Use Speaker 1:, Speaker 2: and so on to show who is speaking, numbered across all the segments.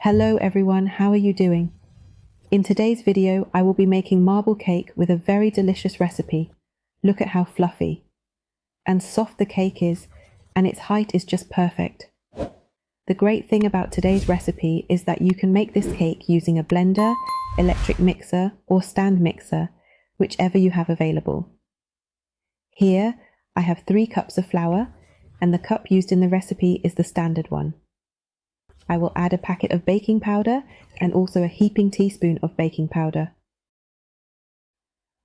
Speaker 1: Hello everyone, how are you doing? In today's video, I will be making marble cake with a very delicious recipe. Look at how fluffy and soft the cake is, and its height is just perfect. The great thing about today's recipe is that you can make this cake using a blender, electric mixer, or stand mixer, whichever you have available. Here, I have 3 cups of flour, and the cup used in the recipe is the standard one. I will add a packet of baking powder and also a heaping teaspoon of baking powder.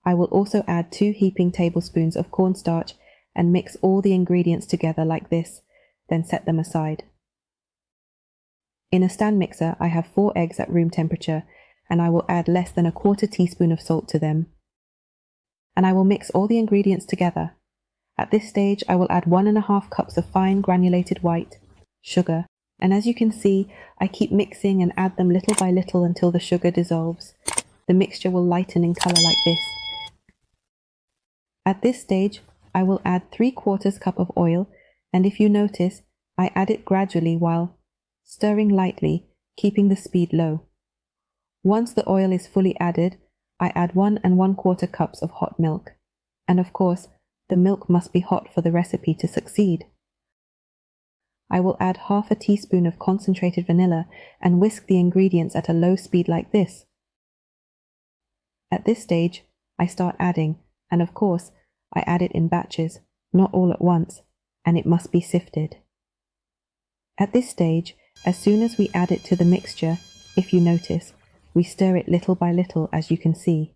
Speaker 1: I will also add 2 heaping tablespoons of cornstarch and mix all the ingredients together like this, then set them aside. In a stand mixer, I have 4 eggs at room temperature, and I will add less than a 1/4 teaspoon of salt to them. And I will mix all the ingredients together. At this stage, I will add 1½ cups of fine granulated white sugar. And as you can see, I keep mixing and add them little by little until the sugar dissolves. The mixture will lighten in color like this. At this stage, I will add 3/4 cup of oil, and if you notice, I add it gradually while stirring lightly, keeping the speed low. Once the oil is fully added, I add 1 1/4 cups of hot milk. And of course, the milk must be hot for the recipe to succeed. I will add 1/2 teaspoon of concentrated vanilla and whisk the ingredients at a low speed like this. At this stage, I start adding, and of course, I add it in batches, not all at once, and it must be sifted. At this stage, as soon as we add it to the mixture, if you notice, we stir it little by little, as you can see.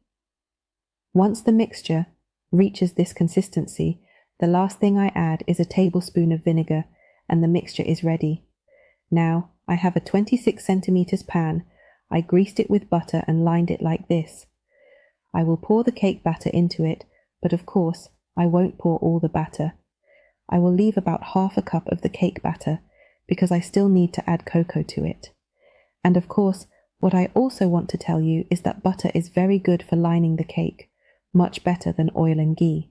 Speaker 1: Once the mixture reaches this consistency, the last thing I add is a tablespoon of vinegar, and the mixture is ready. Now, I have a 26 centimeters pan. I greased it with butter and lined it like this. I will pour the cake batter into it, but of course, I won't pour all the batter. I will leave about 1/2 cup of the cake batter, because I still need to add cocoa to it. And of course, what I also want to tell you is that butter is very good for lining the cake, much better than oil and ghee.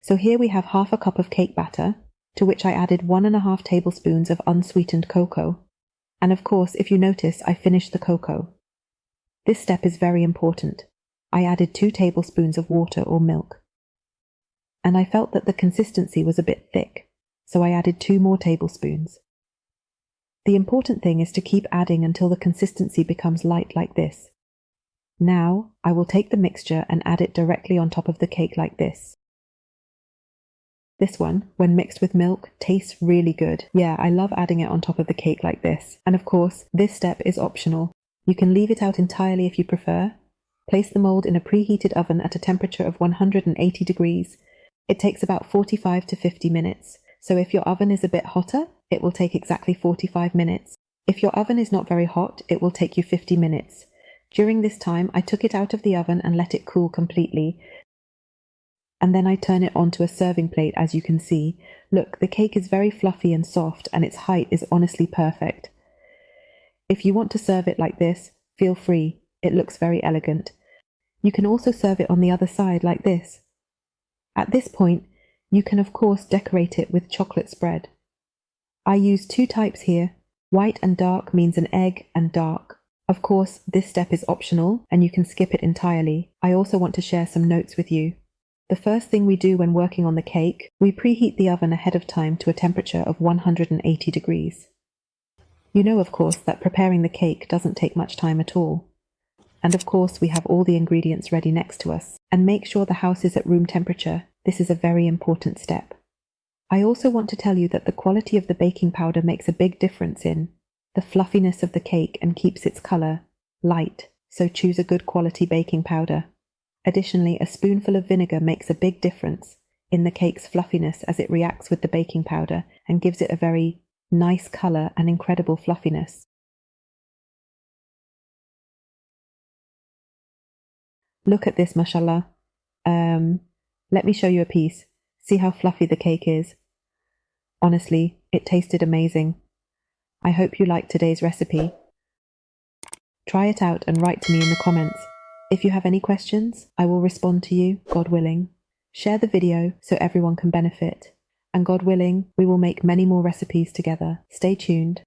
Speaker 1: So here we have 1/2 cup of cake batter, to which I added 1½ tablespoons of unsweetened cocoa. And of course, if you notice, I finished the cocoa. This step is very important. I added 2 tablespoons of water or milk. And I felt that the consistency was a bit thick, so I added 2 more tablespoons. The important thing is to keep adding until the consistency becomes light like this. Now, I will take the mixture and add it directly on top of the cake like this. This one, when mixed with milk, tastes really good. Yeah, I love adding it on top of the cake like this. And of course, this step is optional. You can leave it out entirely if you prefer. Place the mold in a preheated oven at a temperature of 180 degrees. It takes about 45 to 50 minutes. So if your oven is a bit hotter, it will take exactly 45 minutes. If your oven is not very hot, it will take you 50 minutes. During this time, I took it out of the oven and let it cool completely. And then I turn it onto a serving plate, as you can see. Look, the cake is very fluffy and soft, and its height is honestly perfect. If you want to serve it like this, feel free. It looks very elegant. You can also serve it on the other side like this. At this point, you can of course decorate it with chocolate spread. I use 2 types here. White and dark means an egg and dark. Of course, this step is optional, and you can skip it entirely. I also want to share some notes with you. The first thing we do when working on the cake, we preheat the oven ahead of time to a temperature of 180 degrees. You know, of course, that preparing the cake doesn't take much time at all. And of course, we have all the ingredients ready next to us. And make sure the house is at room temperature. This is a very important step. I also want to tell you that the quality of the baking powder makes a big difference in the fluffiness of the cake and keeps its color light, so choose a good quality baking powder. Additionally, a spoonful of vinegar makes a big difference in the cake's fluffiness as it reacts with the baking powder and gives it a very nice color and incredible fluffiness. Look at this, mashallah. Let me show you a piece. See how fluffy the cake is. Honestly, it tasted amazing. I hope you liked today's recipe. Try it out and write to me in the comments. If you have any questions, I will respond to you, God willing. Share the video so everyone can benefit. And God willing, we will make many more recipes together. Stay tuned.